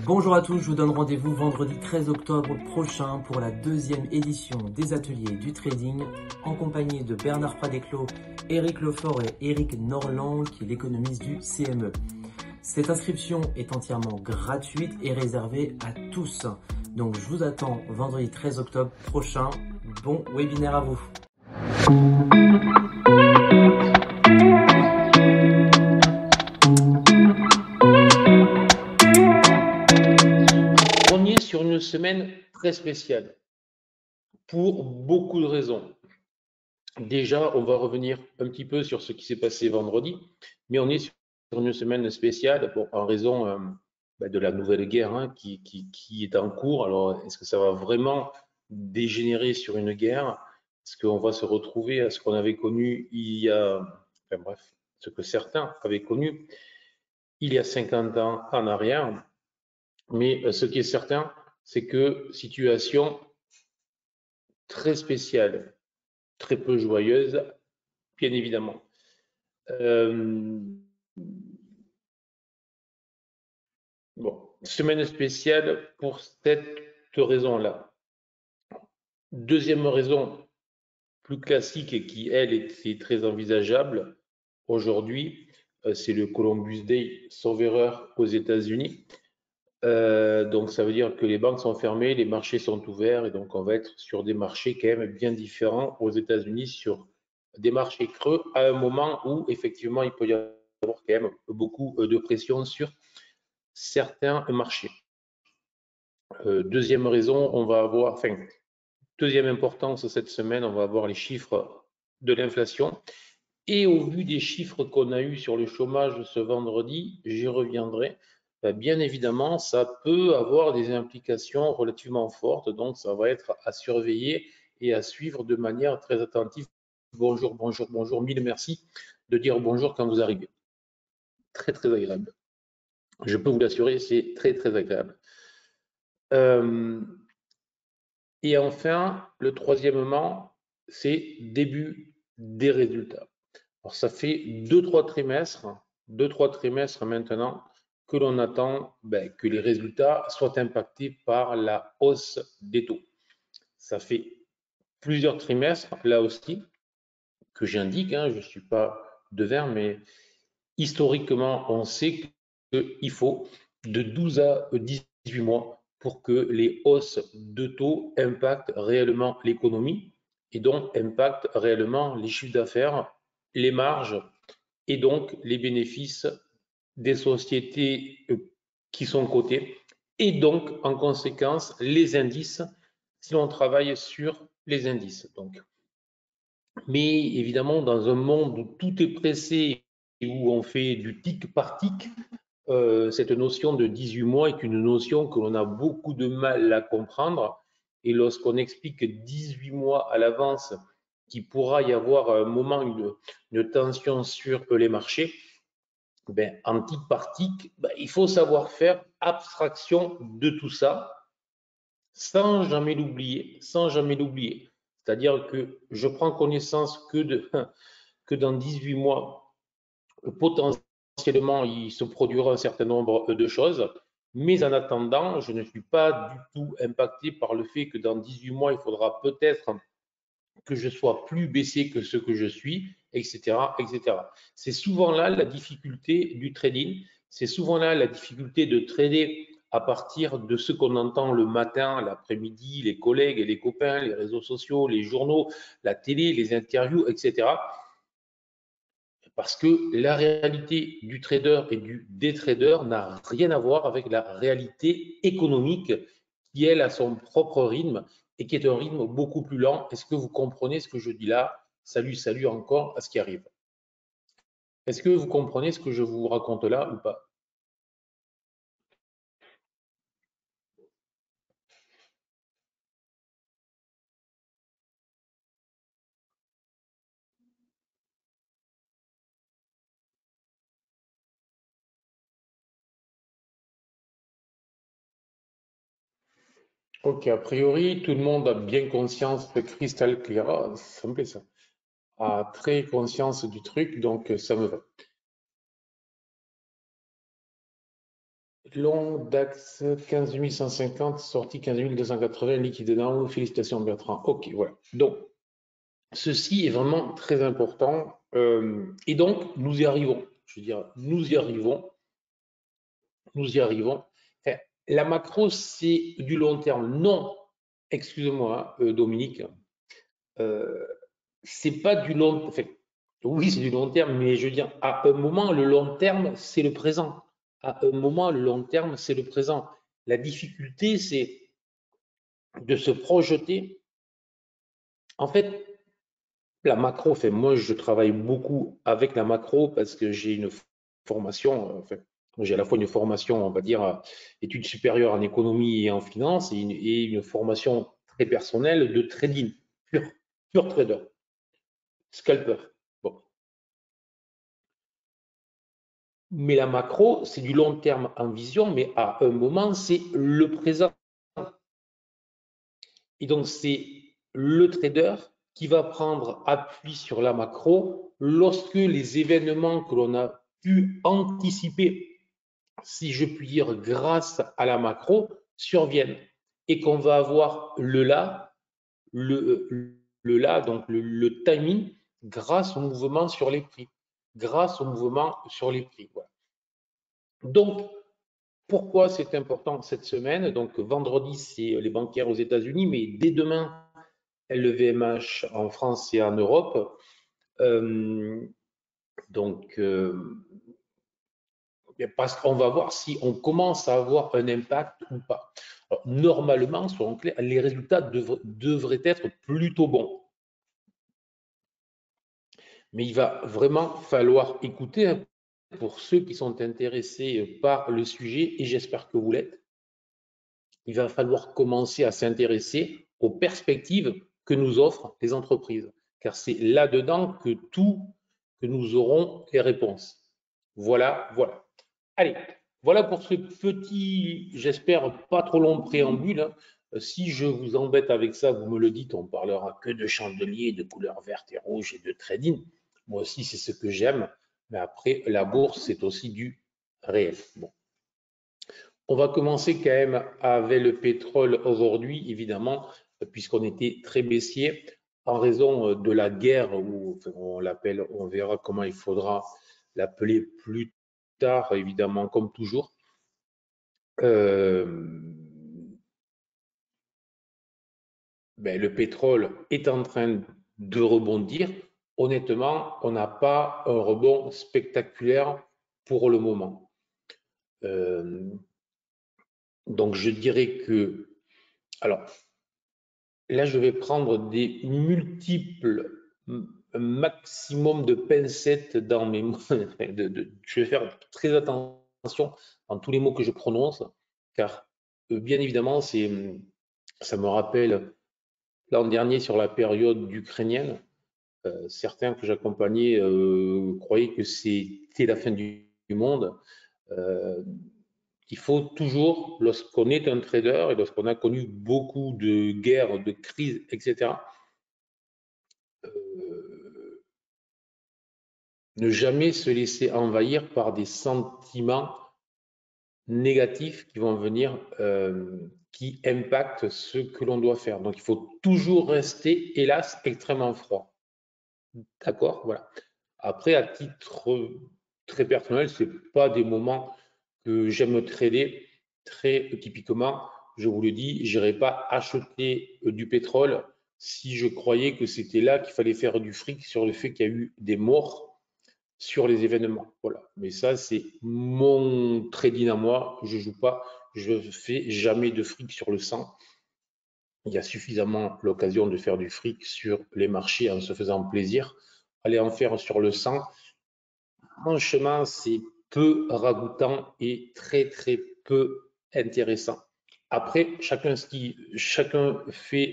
Bonjour à tous, je vous donne rendez-vous vendredi 13 octobre prochain pour la deuxième édition des ateliers du trading en compagnie de Bernard Pradeclos, Eric Lefort et Eric Norland qui est l'économiste du CME. Cette inscription est entièrement gratuite et réservée à tous. Donc je vous attends vendredi 13 octobre prochain. Bon webinaire à vous. On est sur une semaine très spéciale pour beaucoup de raisons. Déjà, on va revenir un petit peu sur ce qui s'est passé vendredi, mais on est sur une semaine spéciale en raison de la nouvelle guerre qui est en cours. Alors, est-ce que ça va vraiment dégénérer sur une guerre? Est-ce qu'on va se retrouver à ce qu'on avait connu il y a, enfin bref, ce que certains avaient connu il y a 50 ans en arrière? Mais ce qui est certain, c'est que situation très spéciale, très peu joyeuse, bien évidemment. Bon, semaine spéciale pour cette raison-là. Deuxième raison, plus classique et qui, elle, est très envisageable aujourd'hui, c'est le Columbus Day, sauf erreur, aux États-Unis. Donc ça veut dire que les banques sont fermées, les marchés sont ouverts et donc on va être sur des marchés quand même bien différents aux États-Unis, sur des marchés creux à un moment où effectivement il peut y avoir quand même beaucoup de pression sur certains marchés. Deuxième raison, on va avoir, enfin, deuxième importance cette semaine, on va avoir les chiffres de l'inflation. Et au vu des chiffres qu'on a eus sur le chômage ce vendredi, j'y reviendrai. Bien évidemment, ça peut avoir des implications relativement fortes, donc ça va être à surveiller et à suivre de manière très attentive. Bonjour, bonjour, bonjour, mille merci de dire bonjour quand vous arrivez. Très, très agréable. Je peux vous l'assurer, c'est très, très agréable. Et enfin, le troisièmement, c'est début des résultats. Alors, ça fait deux, trois trimestres maintenant que l'on attend que les résultats soient impactés par la hausse des taux. Ça fait plusieurs trimestres, là aussi, que j'indique, je ne suis pas devin, mais historiquement, on sait qu'il faut de 12 à 18 mois pour que les hausses de taux impactent réellement l'économie et donc impactent réellement les chiffres d'affaires, les marges et donc les bénéfices des sociétés qui sont cotées et donc en conséquence les indices si l'on travaille sur les indices. Donc. Mais évidemment, dans un monde où tout est pressé et où on fait du tic par tic, cette notion de 18 mois est une notion que l'on a beaucoup de mal à comprendre. Et lorsqu'on explique 18 mois à l'avance qu'il pourra y avoir à un moment une tension sur les marchés, en tic par tic, il faut savoir faire abstraction de tout ça sans jamais l'oublier, sans jamais l'oublier. C'est-à-dire que je prends connaissance que dans 18 mois, potentiellement, il se produira un certain nombre de choses. Mais en attendant, je ne suis pas du tout impacté par le fait que dans 18 mois, il faudra peut-être que je sois plus baissé que ce que je suis, etc., etc. C'est souvent là la difficulté du trading. C'est souvent là la difficulté de trader à partir de ce qu'on entend le matin, l'après-midi, les collègues et les copains, les réseaux sociaux, les journaux, la télé, les interviews, etc. Parce que la réalité du trader et du détrader n'a rien à voir avec la réalité économique qui, elle, a son propre rythme et qui est un rythme beaucoup plus lent. Est-ce que vous comprenez ce que je dis là? Salut, salut encore à ce qui arrive. Est-ce que vous comprenez ce que je vous raconte là ou pas? Ok, a priori, tout le monde a bien conscience de Crystal Clear. Ah, ça me plaît ça. A très conscience du truc, donc ça me va. long DAX 15 150, sortie 15 280, liquide dedans. Félicitations Bertrand. Ok, voilà. Donc, ceci est vraiment très important. Et donc, nous y arrivons. Je veux dire, nous y arrivons. Nous y arrivons. Enfin, la macro, c'est du long terme. Non, excusez-moi, Dominique. C'est pas du long. Enfin, oui, c'est du long terme, mais je veux dire, à un moment, le long terme, c'est le présent. À un moment, le long terme, c'est le présent. La difficulté, c'est de se projeter. En fait, la macro, enfin, moi, je travaille beaucoup avec la macro parce que j'ai une formation, enfin, j'ai à la fois une formation, on va dire, études supérieures en économie et en finance et une formation très personnelle de trading, pur trader, scalper. Bon. Mais la macro, c'est du long terme en vision, mais à un moment, c'est le présent. Et donc, c'est le trader qui va prendre appui sur la macro lorsque les événements que l'on a pu anticiper, si je puis dire, grâce à la macro, surviennent. Et qu'on va avoir le là, donc le timing, grâce au mouvement sur les prix. Grâce au mouvement sur les prix. Voilà. Donc, pourquoi c'est important cette semaine? Donc, vendredi, c'est les bancaires aux États-Unis, mais dès demain, LVMH en France et en Europe. Donc, parce qu'on va voir si on commence à avoir un impact ou pas. Alors, normalement, soyons clairs, les résultats devraient être plutôt bons. Mais il va vraiment falloir écouter pour ceux qui sont intéressés par le sujet, et j'espère que vous l'êtes. Il va falloir commencer à s'intéresser aux perspectives que nous offrent les entreprises, car c'est là-dedans que nous aurons les réponses. Voilà, voilà. Allez, voilà pour ce petit, j'espère pas trop long préambule. Si je vous embête avec ça, vous me le dites, on parlera que de chandeliers, de couleurs vertes et rouges et de trading. Moi aussi, c'est ce que j'aime. Mais après, la bourse, c'est aussi du réel. Bon. On va commencer quand même avec le pétrole aujourd'hui, évidemment, puisqu'on était très baissier en raison de la guerre, ou on l'appelle, on verra comment il faudra l'appeler plus tard, évidemment, comme toujours. Le pétrole est en train de rebondir. Honnêtement, on n'a pas un rebond spectaculaire pour le moment. Donc, je dirais que, alors, là, je vais prendre des multiples maximum de pincettes dans mes mots. Je vais faire très attention dans tous les mots que je prononce, car bien évidemment, ça me rappelle l'an dernier sur la période ukrainienne. Certains que j'accompagnais croyaient que c'était la fin du monde. Il faut toujours, lorsqu'on est un trader et lorsqu'on a connu beaucoup de guerres, de crises, etc., ne jamais se laisser envahir par des sentiments négatifs qui vont venir, qui impactent ce que l'on doit faire. Donc, il faut toujours rester, hélas, extrêmement froid. D'accord? Voilà. Après, à titre très personnel, ce n'est pas des moments que j'aime trader. Très typiquement, je vous le dis, je n'irai pas acheter du pétrole si je croyais que c'était là qu'il fallait faire du fric sur le fait qu'il y a eu des morts sur les événements. Voilà. Mais ça, c'est mon trading à moi. Je ne joue pas, je fais jamais de fric sur le sang. Il y a suffisamment l'occasion de faire du fric sur les marchés en se faisant plaisir. Aller en faire sur le sang, franchement, c'est peu ragoûtant et très, très peu intéressant. Après, chacun fait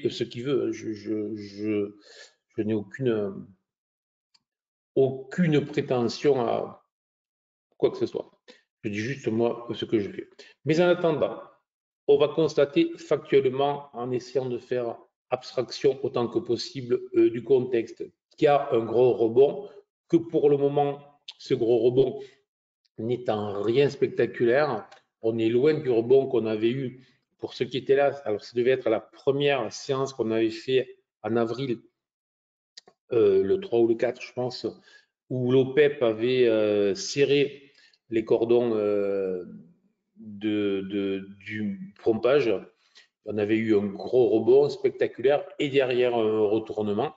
ce qu'il veut. Je n'ai aucune prétention à quoi que ce soit. Je dis juste moi ce que je fais. Mais en attendant, on va constater factuellement, en essayant de faire abstraction autant que possible du contexte, qu'il y a un gros rebond, que pour le moment, ce gros rebond n'est en rien spectaculaire. on est loin du rebond qu'on avait eu. Pour ceux qui étaient là, alors ça devait être la première séance qu'on avait fait en avril, le 3 ou le 4, je pense, où l'OPEP avait serré les cordons du pompage. On avait eu un gros rebond spectaculaire et derrière un retournement.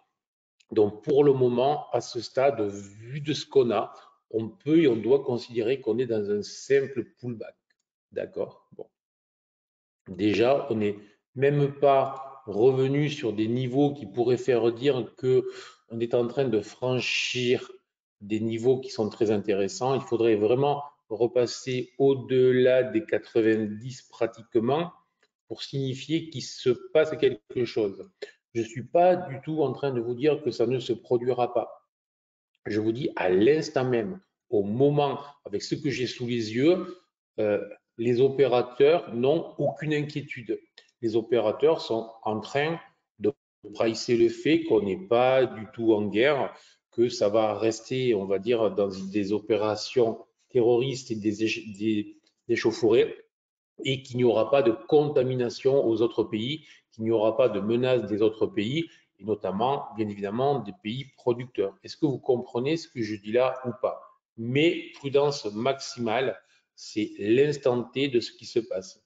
Donc pour le moment, à ce stade, vu de ce qu'on a, on peut et on doit considérer qu'on est dans un simple pullback. D'accord? Bon. Déjà, on n'est même pas revenu sur des niveaux qui pourraient faire dire qu'on est en train de franchir des niveaux qui sont très intéressants. Il faudrait vraiment repasser au-delà des 90 pratiquement pour signifier qu'il se passe quelque chose. Je ne suis pas du tout en train de vous dire que ça ne se produira pas. Je vous dis à l'instant même, au moment, avec ce que j'ai sous les yeux, les opérateurs n'ont aucune inquiétude. Les opérateurs sont en train de pricer le fait qu'on n'est pas du tout en guerre, que ça va rester, on va dire, dans des opérations terroristes et des échauffourées, et qu'il n'y aura pas de contamination aux autres pays, qu'il n'y aura pas de menace des autres pays, et notamment, bien évidemment, des pays producteurs. Est-ce que vous comprenez ce que je dis là ou pas? Mais prudence maximale, c'est l'instant T de ce qui se passe.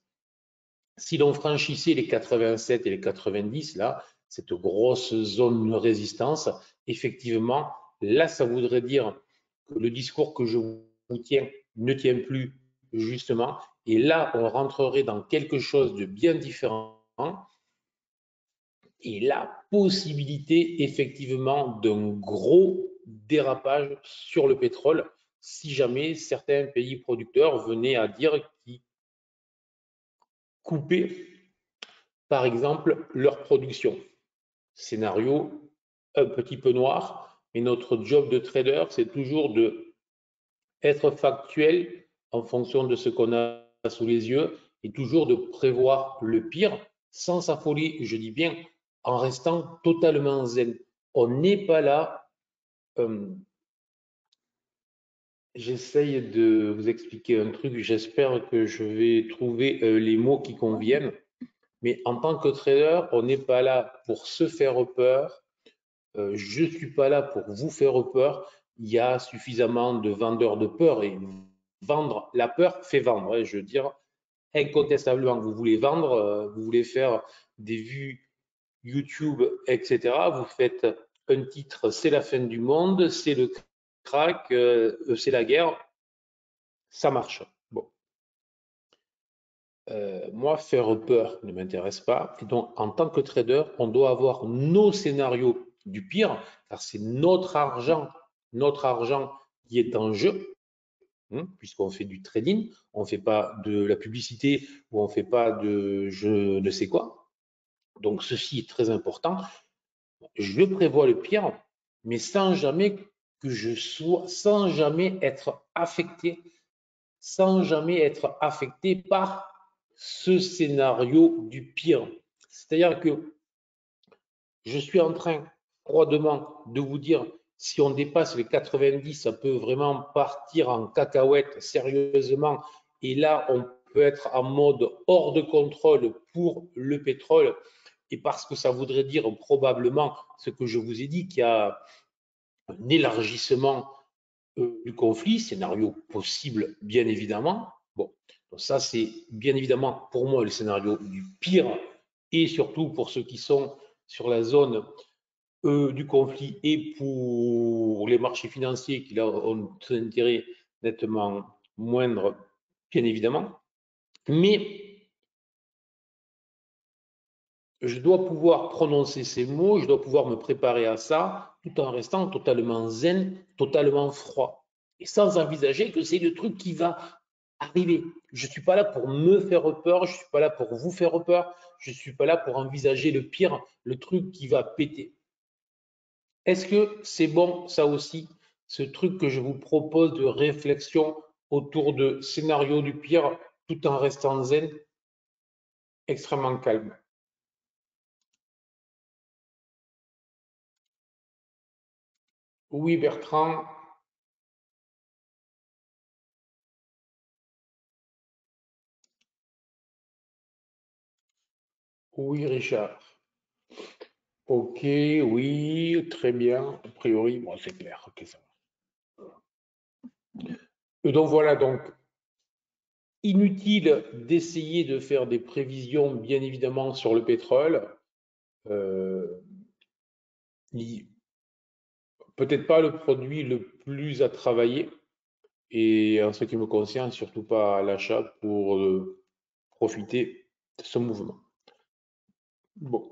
Si l'on franchissait les 87 et les 90, là, cette grosse zone de résistance, effectivement, là, ça voudrait dire que le discours que je vous tiens ne tient plus, justement, et là, on rentrerait dans quelque chose de bien différent et la possibilité, effectivement, d'un gros dérapage sur le pétrole si jamais certains pays producteurs venaient à dire qu'ils coupaient par exemple leur production. Scénario un petit peu noir, mais notre job de trader, c'est toujours de être factuel en fonction de ce qu'on a sous les yeux et toujours de prévoir le pire sans s'affoler, je dis bien, en restant totalement zen. On n'est pas là. J'essaye de vous expliquer un truc, j'espère que je vais trouver les mots qui conviennent. Mais en tant que trader, on n'est pas là pour se faire peur. Je ne suis pas là pour vous faire peur. Il y a suffisamment de vendeurs de peur et vendre la peur fait vendre. Hein, je veux dire, incontestablement, vous voulez vendre, vous voulez faire des vues YouTube, etc. Vous faites un titre, c'est la fin du monde, c'est le crack, c'est la guerre, ça marche. Bon. Moi, faire peur ne m'intéresse pas. Et donc, en tant que trader, on doit avoir nos scénarios du pire, car c'est notre argent qui est en jeu, hein, puisqu'on fait du trading, on ne fait pas de la publicité ou on ne fait pas de je ne sais quoi. Donc, ceci est très important. Je prévois le pire, mais sans jamais que je sois, sans jamais être affecté par ce scénario du pire. C'est-à-dire que je suis en train froidement de vous dire, si on dépasse les 90, ça peut vraiment partir en cacahuète sérieusement. Et là, on peut être en mode hors de contrôle pour le pétrole. Et parce que ça voudrait dire probablement ce que je vous ai dit, qu'il y a un élargissement du conflit, scénario possible bien évidemment. Bon, donc ça c'est bien évidemment pour moi le scénario du pire et surtout pour ceux qui sont sur la zone du conflit et pour les marchés financiers qui là ont un intérêt nettement moindre, bien évidemment. Mais je dois pouvoir prononcer ces mots, je dois pouvoir me préparer à ça tout en restant totalement zen, totalement froid et sans envisager que c'est le truc qui va arriver. Je ne suis pas là pour me faire peur, je ne suis pas là pour vous faire peur, je ne suis pas là pour envisager le pire, le truc qui va péter. Est-ce que c'est bon, ça aussi, ce truc que je vous propose de réflexion autour de scénario du pire tout en restant zen, extrêmement calme? Oui, Bertrand, Oui, Richard. Ok, oui, très bien. A priori, bon, c'est clair. Ok, ça va. Donc voilà, donc inutile d'essayer de faire des prévisions, bien évidemment, sur le pétrole. Euh, Peut-être pas le produit le plus à travailler, et en ce qui me concerne, surtout pas à l'achat pour profiter de ce mouvement. Bon,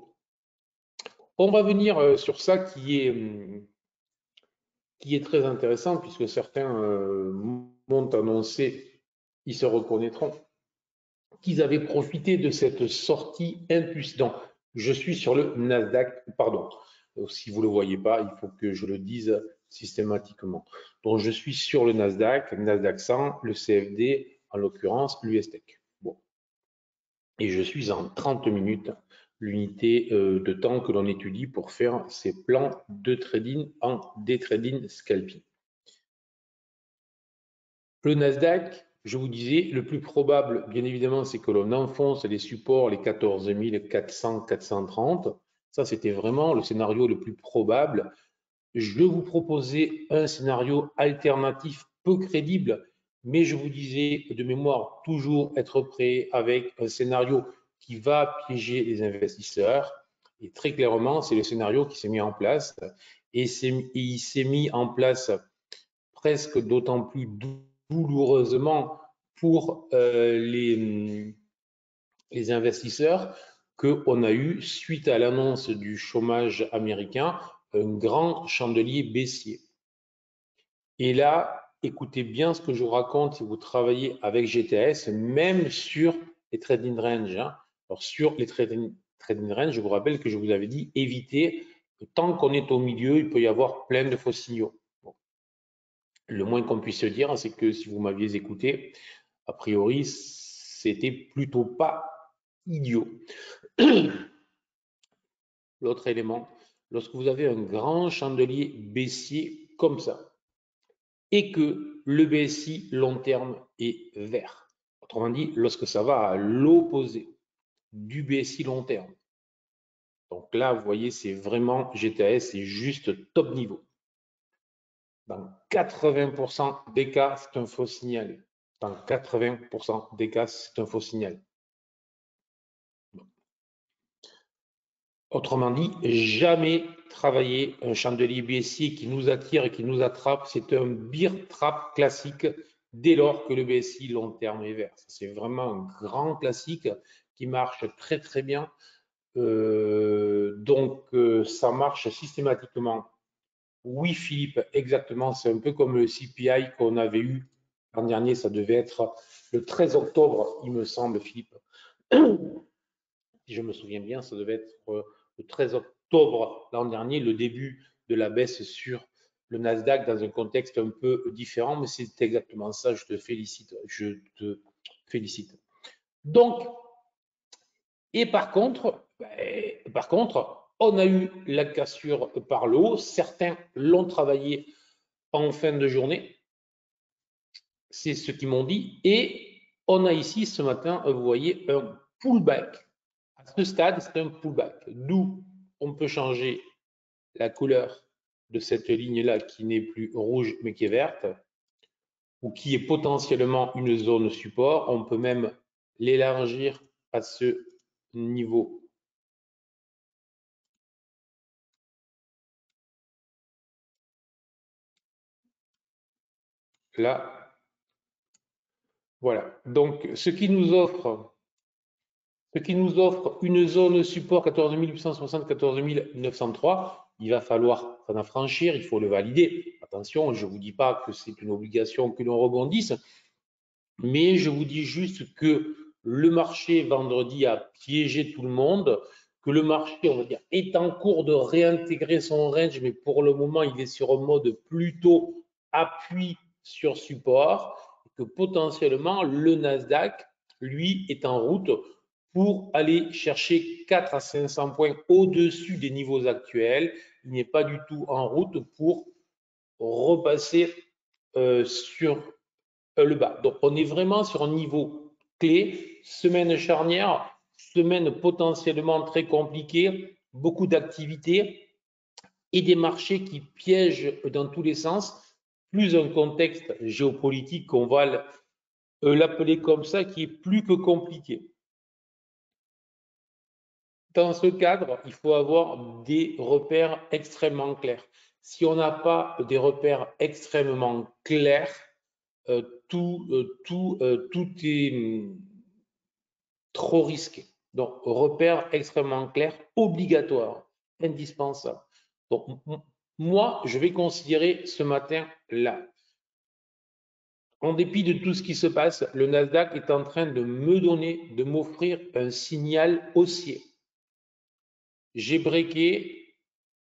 on va venir sur ça qui est très intéressant, puisque certains m'ont annoncé, ils se reconnaîtront, qu'ils avaient profité de cette sortie impulsive. Donc, je suis sur le Nasdaq, pardon, si vous ne le voyez pas, il faut que je le dise systématiquement. Donc, je suis sur le Nasdaq, Nasdaq 100, le CFD, en l'occurrence, l'USTEC. Bon. Et je suis en 30 minutes, l'unité de temps que l'on étudie pour faire ces plans de trading en day trading scalping. Le Nasdaq, je vous disais, le plus probable, bien évidemment, c'est que l'on enfonce les supports, les 14 400, 430. Ça, c'était vraiment le scénario le plus probable. Je vous proposais un scénario alternatif peu crédible, mais je vous disais de mémoire toujours être prêt avec un scénario qui va piéger les investisseurs. Et très clairement, c'est le scénario qui s'est mis en place. Et il s'est mis en place presque d'autant plus douloureusement pour les investisseurs qu'on a eu, suite à l'annonce du chômage américain, un grand chandelier baissier. Et là, écoutez bien ce que je vous raconte si vous travaillez avec GTS, même sur les trading range. Hein. Alors, sur les trading range, je vous rappelle que je vous avais dit éviter, tant qu'on est au milieu, il peut y avoir plein de faux signaux. Bon. Le moins qu'on puisse dire, c'est que si vous m'aviez écouté, a priori, c'était plutôt pas idiot. L'autre élément, lorsque vous avez un grand chandelier baissier comme ça, et que le BSI long terme est vert, autrement dit, lorsque ça va à l'opposé du BSI long terme, donc là, vous voyez, c'est vraiment GTS, c'est juste top niveau. Dans 80% des cas, c'est un faux signal. Dans 80% des cas, c'est un faux signal. Autrement dit, jamais travailler un chandelier baissier qui nous attire et qui nous attrape. C'est un bear trap classique dès lors que le BSI long terme est vert. C'est vraiment un grand classique qui marche très très bien. Donc ça marche systématiquement. Oui, Philippe, exactement. C'est un peu comme le CPI qu'on avait eu l'an dernier. Ça devait être le 13 octobre, il me semble, Philippe. Si je me souviens bien, ça devait être le 13 octobre l'an dernier, le début de la baisse sur le Nasdaq dans un contexte un peu différent, mais c'est exactement ça. Je te félicite. Je te félicite. Donc, et par contre, on a eu la cassure par le haut. Certains l'ont travaillé en fin de journée. C'est ce qu'ils m'ont dit. Et on a ici ce matin, vous voyez, un pullback. À ce stade, c'est un pullback. D'où on peut changer la couleur de cette ligne-là qui n'est plus rouge mais qui est verte, ou qui est potentiellement une zone support. On peut même l'élargir à ce niveau. Là, voilà. Donc, ce qui nous offre une zone support 14 860, 14 903, il va falloir s'en affranchir, il faut le valider. Attention, je ne vous dis pas que c'est une obligation que l'on rebondisse, mais je vous dis juste que le marché vendredi a piégé tout le monde, que le marché, on va dire, est en cours de réintégrer son range, mais pour le moment, il est sur un mode plutôt appui sur support, que potentiellement le Nasdaq, lui, est en route pour aller chercher 4 à 500 points au-dessus des niveaux actuels. Il n'est pas du tout en route pour repasser sur le bas. Donc, on est vraiment sur un niveau clé, semaine charnière. semaine potentiellement très compliquée, beaucoup d'activités et des marchés qui piègent dans tous les sens, plus un contexte géopolitique, qu'on va l'appeler comme ça, qui est plus que compliqué. Dans ce cadre, il faut avoir des repères extrêmement clairs. Si on n'a pas des repères extrêmement clairs, tout est trop risqué. Donc, repères extrêmement clairs, obligatoires, indispensables. Donc, moi, je vais considérer ce matin-là, en dépit de tout ce qui se passe, le Nasdaq est en train de me donner, de m'offrir un signal haussier. J'ai breaké,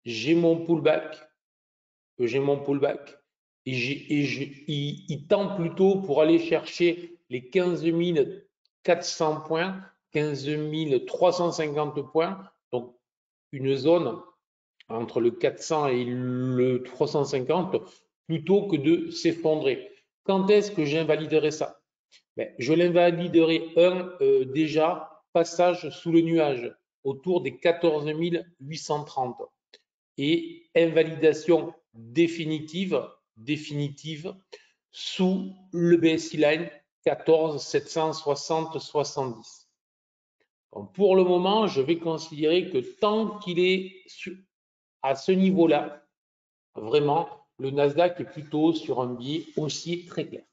j'ai mon pullback, et il tend plutôt pour aller chercher les 15 400 points, 15 350 points, donc une zone entre le 400 et le 350, plutôt que de s'effondrer. Quand est-ce que j'invaliderai ça? Je l'invaliderai déjà, passage sous le nuage, autour des 14 830 et invalidation définitive sous le BSI Line 14 760 70. Donc pour le moment, je vais considérer que tant qu'il est à ce niveau-là, vraiment, le Nasdaq est plutôt sur un biais haussier très clair.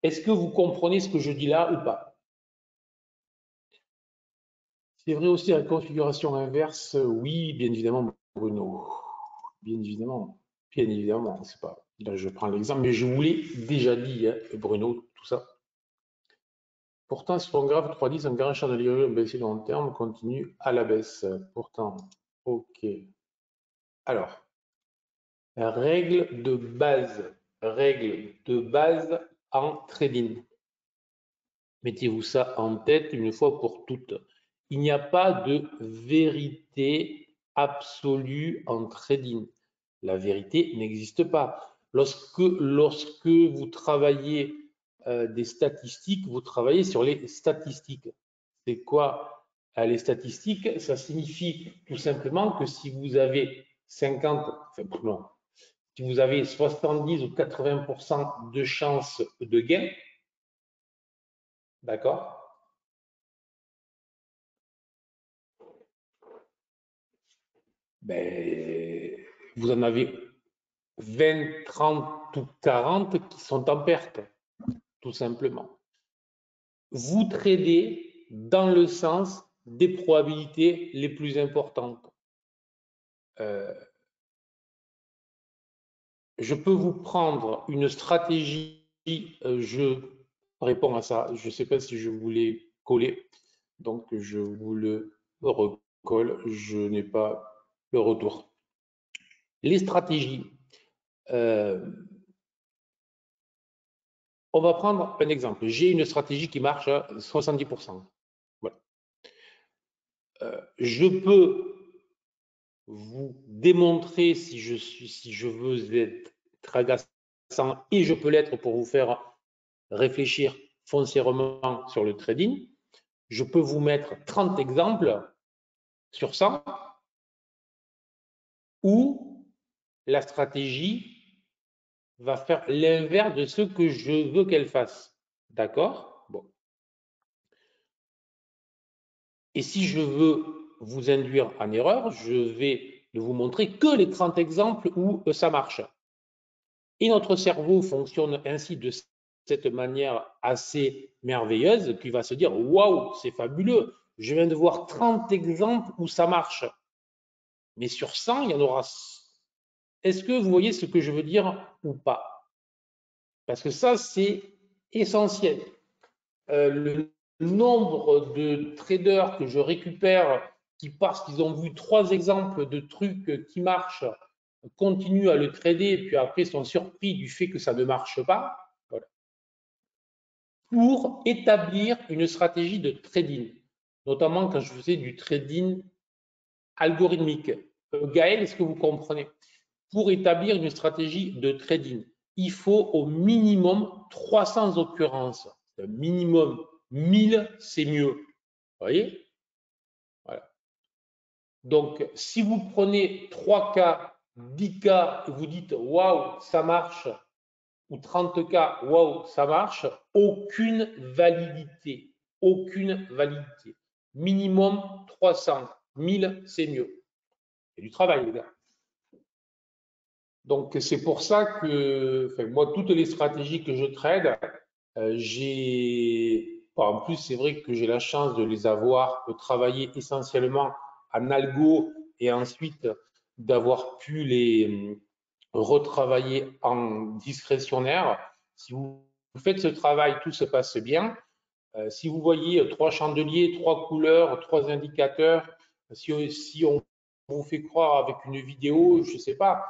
Est-ce que vous comprenez ce que je dis là ou pas? C'est vrai aussi la configuration inverse, oui, bien évidemment, Bruno. Bien évidemment, c'est pas. Là, je prends l'exemple, mais je vous l'ai déjà dit, hein, Bruno, tout ça. Pourtant, sur ton graphe 310, un grand chandelier baissier long terme continue à la baisse. Pourtant, ok. Alors, règle de base en trading. Mettez-vous ça en tête une fois pour toutes. Il n'y a pas de vérité absolue en trading. La vérité n'existe pas. Lorsque vous travaillez des statistiques, vous travaillez sur les statistiques. C'est quoi les statistiques? Ça signifie tout simplement que si vous avez 50, non, si vous avez 70 ou 80% de chances de gain, d'accord? Vous en avez 20, 30 ou 40 qui sont en perte, tout simplement. Vous tradez dans le sens des probabilités les plus importantes. Je peux vous prendre une stratégie, je réponds à ça, je ne sais pas si je voulais coller, donc je vous le recolle, je n'ai pas le retour. Les stratégies, on va prendre un exemple. J'ai une stratégie qui marche à 70%. Voilà. Je peux vous démontrer si je veux être agaçant, et je peux l'être pour vous faire réfléchir foncièrement sur le trading. Je peux vous mettre 30 exemples sur 100 où la stratégie va faire l'inverse de ce que je veux qu'elle fasse. D'accord? Bon. Et si je veux vous induire en erreur, je vais ne vous montrer que les 30 exemples où ça marche. Et notre cerveau fonctionne ainsi de cette manière assez merveilleuse qu'il va se dire « Waouh, c'est fabuleux, je viens de voir 30 exemples où ça marche. » Mais sur 100, il y en aura. Est-ce que vous voyez ce que je veux dire ou pas? Parce que ça, c'est essentiel. Le nombre de traders que je récupère qui, parce qu'ils ont vu 3 exemples de trucs qui marchent, continuent à le trader et puis après sont surpris du fait que ça ne marche pas, voilà. Pour établir une stratégie de trading, notamment quand je faisais du trading algorithmique. Gaël, est-ce que vous comprenez? Pour établir une stratégie de trading, il faut au minimum 300 occurrences. Le minimum 1000, c'est mieux. voyez? Voilà. Donc, si vous prenez 3 cas, 10 cas, et vous dites waouh, ça marche, ou 30 cas, waouh, ça marche, aucune validité. Aucune validité. Minimum 300. 1000, c'est mieux. C'est du travail, les gars. Donc, c'est pour ça que enfin, moi, toutes les stratégies que je trade, en plus, c'est vrai que j'ai la chance de les avoir, de travailler essentiellement en algo et ensuite d'avoir pu les retravailler en discrétionnaire. Si vous faites ce travail, tout se passe bien. Si vous voyez 3 chandeliers, 3 couleurs, 3 indicateurs, si on vous fait croire avec une vidéo, je ne sais pas,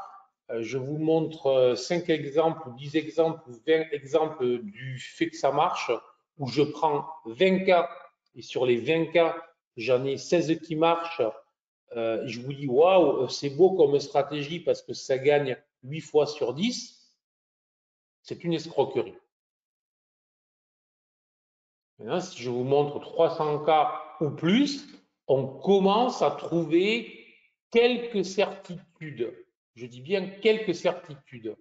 je vous montre 5 exemples, 10 exemples, 20 exemples du fait que ça marche, où je prends 20 cas et sur les 20 cas, j'en ai 16 qui marchent. Je vous dis, waouh, c'est beau comme stratégie parce que ça gagne 8 fois sur 10. C'est une escroquerie. Maintenant, si je vous montre 300 cas ou plus, on commence à trouver quelques certitudes. Je dis bien quelques certitudes.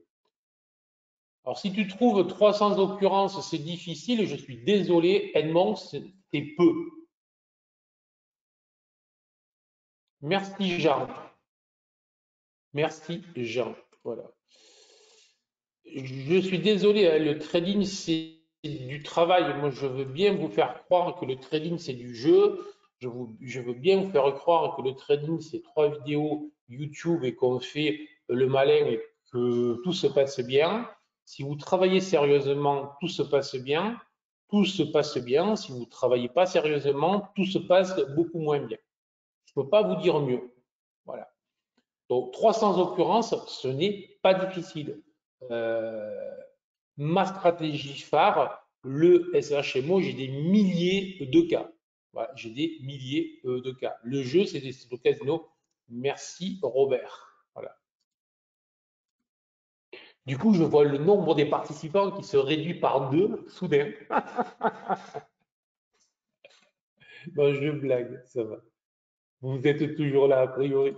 Alors, si tu trouves 300 occurrences, c'est difficile, je suis désolé, Edmond, c'est peu. Merci Jean. Merci Jean. Voilà. Je suis désolé, hein, le trading, c'est du travail. Moi, je veux bien vous faire croire que le trading, c'est du jeu. Je veux bien vous faire croire que le trading, c'est 3 vidéos YouTube et qu'on fait le malin et que tout se passe bien. Si vous travaillez sérieusement, tout se passe bien. Tout se passe bien. Si vous ne travaillez pas sérieusement, tout se passe beaucoup moins bien. Je ne peux pas vous dire mieux. Voilà. Donc, 300 occurrences, ce n'est pas difficile. Ma stratégie phare, le SHMO, j'ai des milliers de cas. Voilà, j'ai des milliers de cas. Le jeu, c'est le casino. Merci Robert. Voilà. Du coup, je vois le nombre des participants qui se réduit par 2 soudain. Non, je blague, ça va. Vous êtes toujours là, a priori.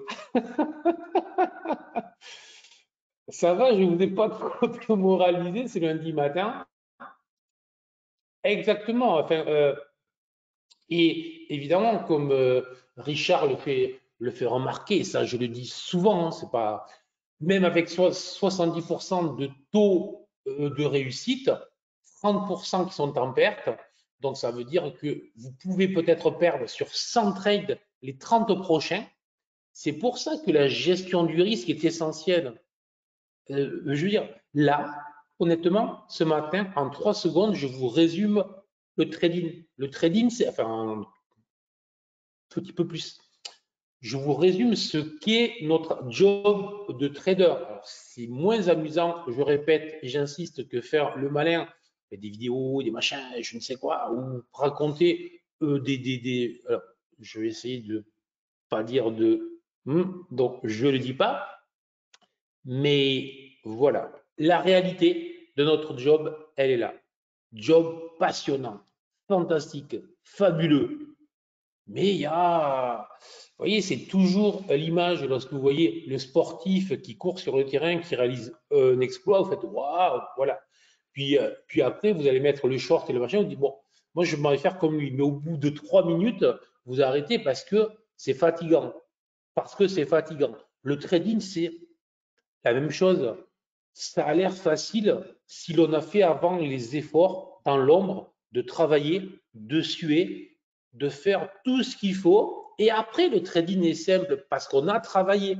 Ça va, je ne vous ai pas trop moralisé, c'est lundi matin. Exactement. Enfin, et évidemment, comme Richard le fait remarquer, et ça je le dis souvent, hein, c'est pas, même avec 70% de taux de réussite, 30% qui sont en perte, donc ça veut dire que vous pouvez peut-être perdre sur 100 trades les 30 prochains. C'est pour ça que la gestion du risque est essentielle. Je veux dire, là, honnêtement, ce matin, en 3 secondes, je vous résume le trading. Le trading, c'est, enfin, un petit peu plus. Je vous résume ce qu'est notre job de trader. C'est moins amusant, je répète et j'insiste, que faire le malin, des vidéos, des machins, je ne sais quoi, ou raconter alors, je vais essayer de pas dire de donc je ne le dis pas, mais voilà, la réalité de notre job, elle est là. Job passionnant, fantastique, fabuleux. Mais il y a, vous voyez, c'est toujours l'image lorsque vous voyez le sportif qui court sur le terrain, qui réalise un exploit, vous faites waouh, voilà. Puis après, vous allez mettre le short et le machin, vous dites bon, moi je vais faire comme lui. Mais au bout de 3 minutes, vous arrêtez parce que c'est fatigant. Parce que c'est fatigant. Le trading, c'est la même chose. Ça a l'air facile si l'on a fait avant les efforts dans l'ombre de travailler, de suer, de faire tout ce qu'il faut. Et après, le trading est simple parce qu'on a travaillé.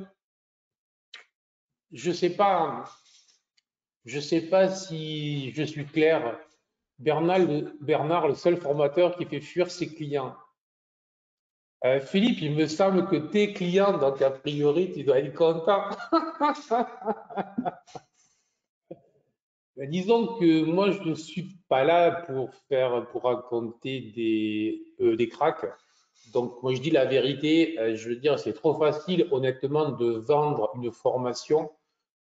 Je sais pas, je sais pas si je suis clair. Bernard, le seul formateur qui fait fuir ses clients. Philippe, il me semble que tes clients, donc a priori, tu dois être content. Ben, disons que moi, je ne suis pas là pour raconter des cracks. Donc, moi, je dis la vérité. Je veux dire, c'est trop facile, honnêtement, de vendre une formation.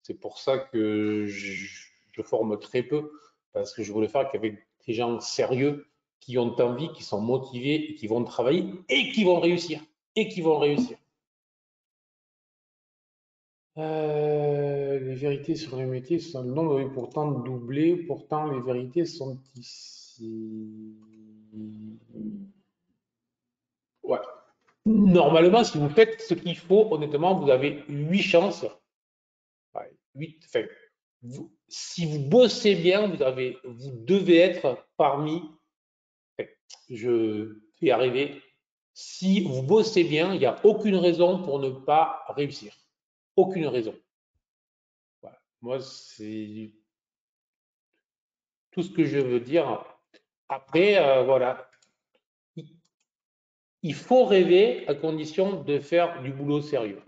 C'est pour ça que je forme très peu, parce que je voulais faire qu'avec des gens sérieux. qui ont envie, qui sont motivés, et qui vont travailler et qui vont réussir. Et qui vont réussir. Les vérités sur les métiers sont le nombre est pourtant doublé. Pourtant, les vérités sont ici. Ouais. Normalement, si vous faites ce qu'il faut, honnêtement, vous avez 8 chances. Ouais, 8, enfin, si vous bossez bien, vous devez être parmi. Enfin, je vais y arriver. Si vous bossez bien, il n'y a aucune raison pour ne pas réussir. Aucune raison. Voilà. Moi, c'est tout ce que je veux dire. Après, voilà, il faut rêver à condition de faire du boulot sérieux.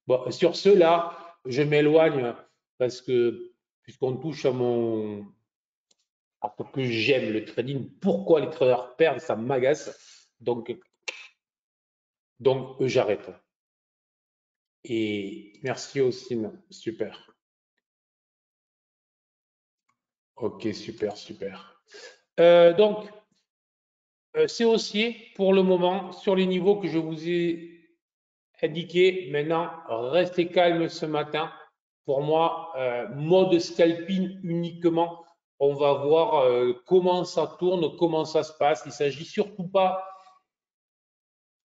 Bon, sur cela, je m'éloigne parce que, puisqu'on touche à ce que j'aime le trading, pourquoi les traders perdent, ça m'agace. Donc j'arrête. Et merci aussi, super. Ok, super, super. Donc, c'est haussier pour le moment sur les niveaux que je vous ai indiqués. Maintenant, restez calme ce matin. Pour moi, mode scalping uniquement. On va voir comment ça tourne, comment ça se passe. Il ne s'agit surtout pas.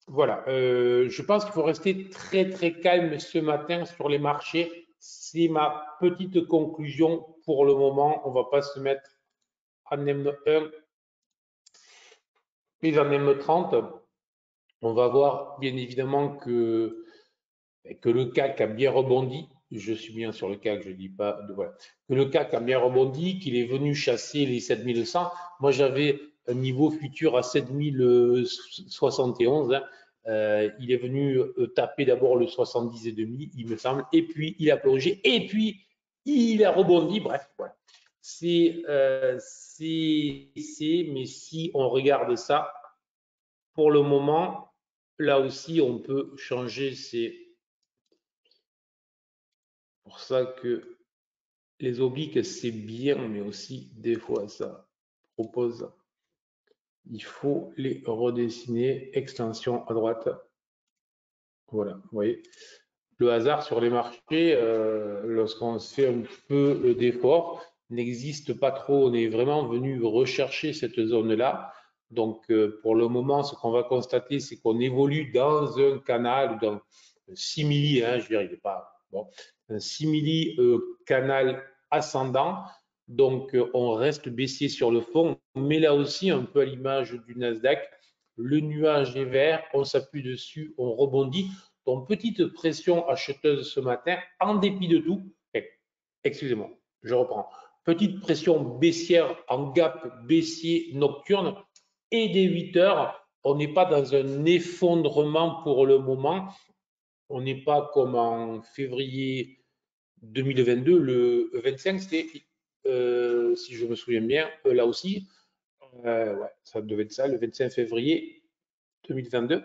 Voilà, je pense qu'il faut rester très très calme ce matin sur les marchés. C'est ma petite conclusion pour le moment. On ne va pas se mettre en M1 puis en M30. On va voir bien évidemment que le CAC a bien rebondi. Je suis bien sur le CAC, je ne dis pas de voilà. Que le CAC a bien rebondi, qu'il est venu chasser les 7100. Moi, j'avais un niveau futur à 7071. Hein. Il est venu taper d'abord le 70,5, il me semble, et puis il a plongé, et puis il a rebondi. Bref, voilà. Mais si on regarde ça, pour le moment, là aussi, on peut changer. C'est pour ça que les obliques, c'est bien, mais aussi des fois, ça propose. Il faut les redessiner. Extension à droite. Voilà, vous voyez. Le hasard sur les marchés, lorsqu'on fait un peu d'effort, n'existe pas trop. On est vraiment venu rechercher cette zone-là. Donc, pour le moment, ce qu'on va constater, c'est qu'on évolue dans un canal, dans un simili, hein, je dirais, il n'est pas bon, un simili canal ascendant. Donc, on reste baissier sur le fond, mais là aussi, un peu à l'image du Nasdaq, le nuage est vert, on s'appuie dessus, on rebondit. Donc, petite pression acheteuse ce matin, en dépit de tout. Excusez-moi, je reprends. Petite pression baissière en gap baissier nocturne et dès 8 heures, on n'est pas dans un effondrement pour le moment. On n'est pas comme en février 2022, le 25, c'était, si je me souviens bien, là aussi, ouais, ça devait être ça, le 25 février 2022.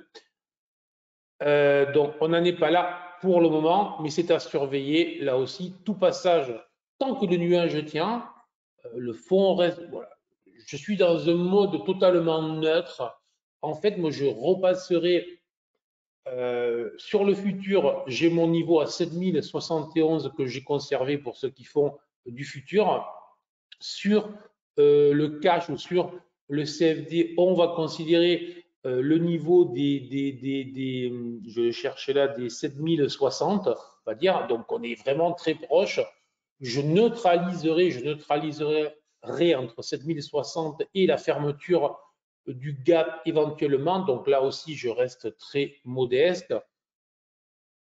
Donc, on n'en est pas là pour le moment, mais c'est à surveiller. Là aussi, tout passage, tant que le nuage tient, le fond reste. Voilà. Je suis dans un mode totalement neutre. En fait, moi, je repasserai sur le futur. J'ai mon niveau à 7071 que j'ai conservé pour ceux qui font du futur. Sur le cash ou sur le CFD, on va considérer le niveau je vais chercher là, des 7060, on va dire, donc on est vraiment très proche. Je neutraliserai entre 7060 et la fermeture du gap éventuellement, donc là aussi je reste très modeste.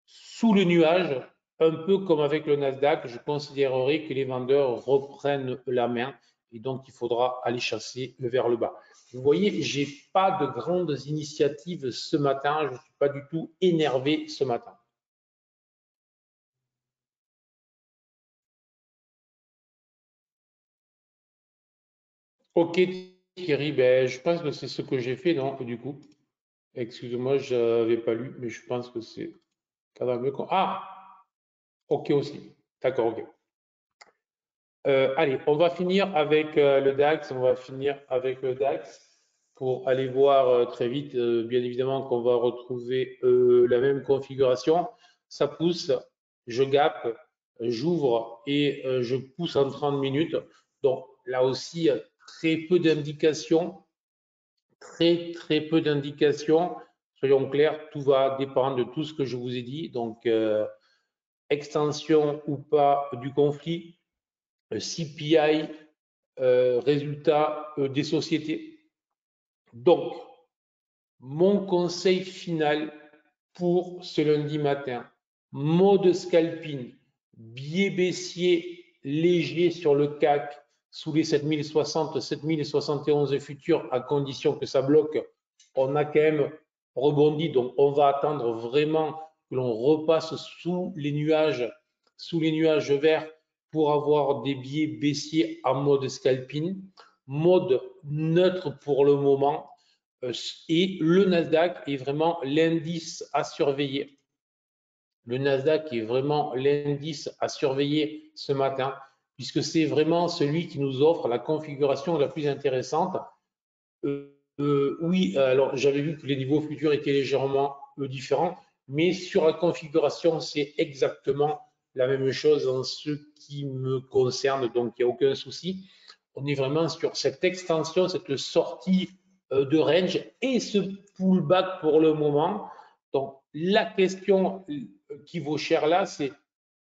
Sous le nuage, un peu comme avec le Nasdaq, je considérerais que les vendeurs reprennent la main et donc il faudra aller chasser vers le bas. Vous voyez, je n'ai pas de grandes initiatives ce matin, je ne suis pas du tout énervé ce matin. Ok Thierry, ben, je pense que c'est ce que j'ai fait, non, du coup. Excusez-moi, je n'avais pas lu, mais je pense que c'est quand même mieux. Ah, ok aussi. D'accord, ok. Allez, on va finir avec le DAX. On va finir avec le DAX pour aller voir très vite, bien évidemment, qu'on va retrouver la même configuration. Ça pousse, je gappe, j'ouvre et je pousse en 30 minutes. Donc là aussi, très peu d'indications, très peu d'indications. Soyons clairs, tout va dépendre de tout ce que je vous ai dit. Donc, extension ou pas du conflit, CPI, résultats des sociétés. Donc, mon conseil final pour ce lundi matin, mode scalping, biais baissier léger sur le CAC sous les 7060, 7071 futurs à condition que ça bloque. On a quand même rebondi, donc on va attendre vraiment que l'on repasse sous les nuages verts pour avoir des biais baissiers en mode scalping, mode neutre pour le moment. Et le Nasdaq est vraiment l'indice à surveiller. Le Nasdaq est vraiment l'indice à surveiller ce matin, puisque c'est vraiment celui qui nous offre la configuration la plus intéressante. Oui, alors j'avais vu que les niveaux futurs étaient légèrement différents, mais sur la configuration, c'est exactement la même chose en ce qui me concerne, donc il n'y a aucun souci. On est vraiment sur cette extension, cette sortie de range et ce pullback pour le moment. Donc la question qui vaut cher là, c'est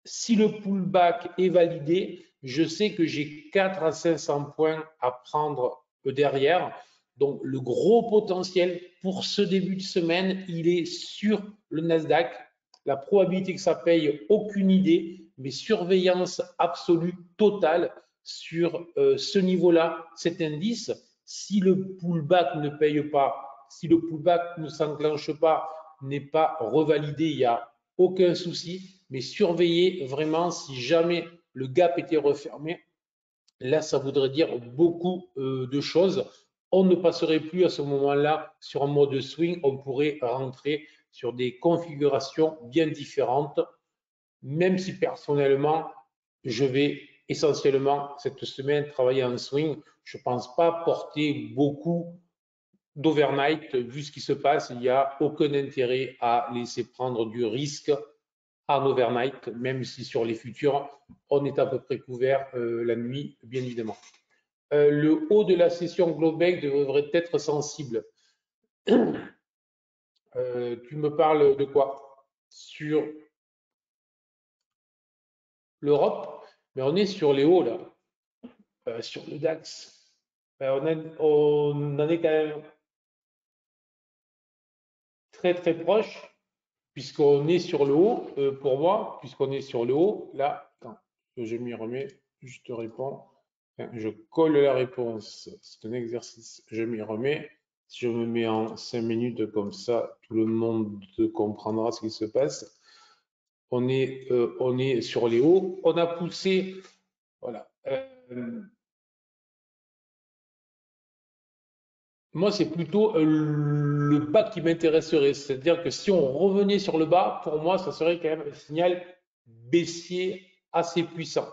si le pullback est validé, je sais que j'ai 4 à 500 points à prendre derrière. Donc, le gros potentiel pour ce début de semaine, il est sur le Nasdaq. La probabilité que ça paye, aucune idée, mais surveillance absolue totale sur ce niveau-là, cet indice. Si le pullback ne paye pas, si le pullback ne s'enclenche pas, n'est pas revalidé, il n'y a aucun souci, mais surveillez vraiment si jamais le gap était refermé. Là, ça voudrait dire beaucoup de choses. On ne passerait plus à ce moment-là sur un mode swing, on pourrait rentrer sur des configurations bien différentes, même si personnellement, je vais essentiellement cette semaine travailler en swing. Je ne pense pas porter beaucoup d'overnight. Vu ce qui se passe, il n'y a aucun intérêt à laisser prendre du risque en overnight, même si sur les futurs, on est à peu près couvert la nuit, bien évidemment. Le haut de la session Globex devrait être sensible. Tu me parles de quoi? Sur l'Europe, mais on est sur les hauts là, sur le DAX. On en est quand même très proche, puisqu'on est sur le haut, pour moi, puisqu'on est sur le haut, là, attends, je m'y remets, je te réponds. Je colle la réponse. C'est un exercice. Je m'y remets. Si je me mets en 5 minutes comme ça, tout le monde comprendra ce qui se passe. On est sur les hauts. On a poussé. Voilà. Moi, c'est plutôt le bas qui m'intéresserait. C'est-à-dire que si on revenait sur le bas, pour moi, ça serait quand même un signal baissier assez puissant.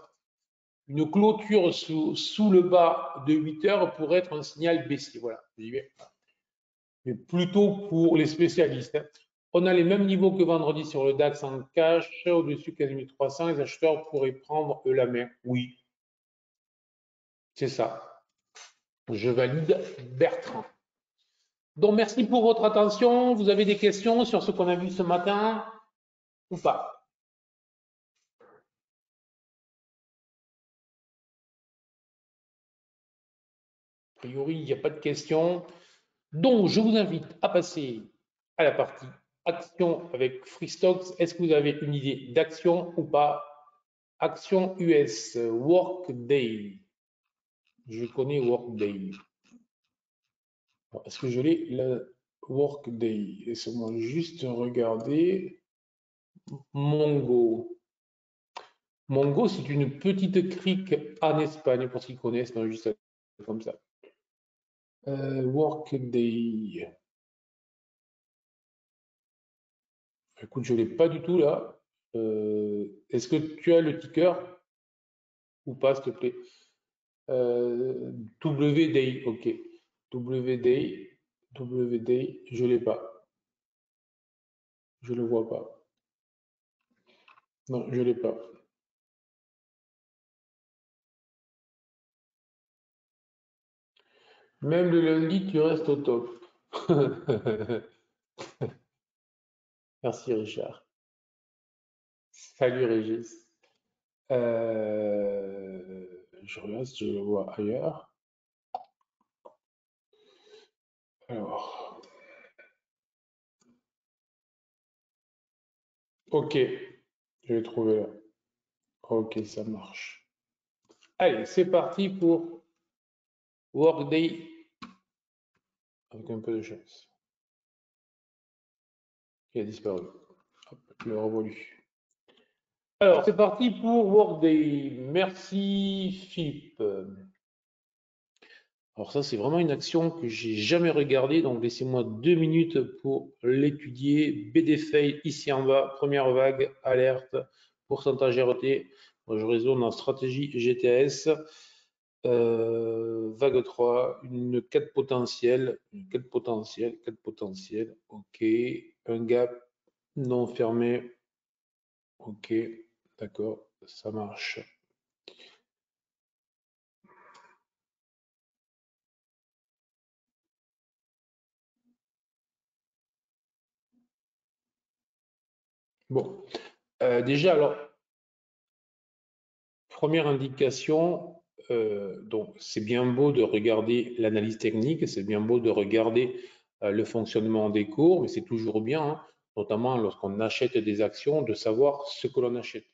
Une clôture sous le bas de 8 heures pourrait être un signal baissier. Voilà, mais plutôt pour les spécialistes. On a les mêmes niveaux que vendredi sur le DAX en cash, au-dessus 15 300, les acheteurs pourraient prendre la main. Oui, c'est ça. Je valide Bertrand. Donc, merci pour votre attention. Vous avez des questions sur ce qu'on a vu ce matin ou pas? A priori, il n'y a pas de questions. Donc, je vous invite à passer à la partie action avec Freestocks. Est-ce que vous avez une idée d'action ou pas? Action US, Workday. Je connais Workday. Est-ce que je l'ai? La Workday. Laissez-moi juste regarder. Mongo. Mongo, c'est une petite crique en Espagne, pour ceux qui connaissent, non, juste comme ça. Workday. Écoute, je ne l'ai pas du tout là. Est-ce que tu as le ticker? ou pas, s'il te plaît. WDI, ok. WDI, je l'ai pas. Je le vois pas. Non, je l'ai pas. Même le lundi, tu restes au top. Merci Richard. Salut Régis. Je regarde si je le vois ailleurs. Alors, ok, je l'ai trouvé là. Ok, ça marche. Allez, c'est parti pour Workday avec un peu de chance. Il a disparu. Hop, je le révolue. Alors, c'est parti pour Workday. Merci Philippe. Alors ça, c'est vraiment une action que j'ai jamais regardée, donc laissez-moi 2 minutes pour l'étudier. BD fail ici en bas, première vague, alerte, pourcentage RT. Moi, je raisonne en stratégie GTS. Vague 3, une 4 potentielle, 4 potentielle, ok. Un gap non fermé, ok, d'accord, ça marche. Bon, déjà, alors, première indication, donc c'est bien beau de regarder l'analyse technique, c'est bien beau de regarder le fonctionnement des cours, mais c'est toujours bien, hein, notamment lorsqu'on achète des actions, de savoir ce que l'on achète.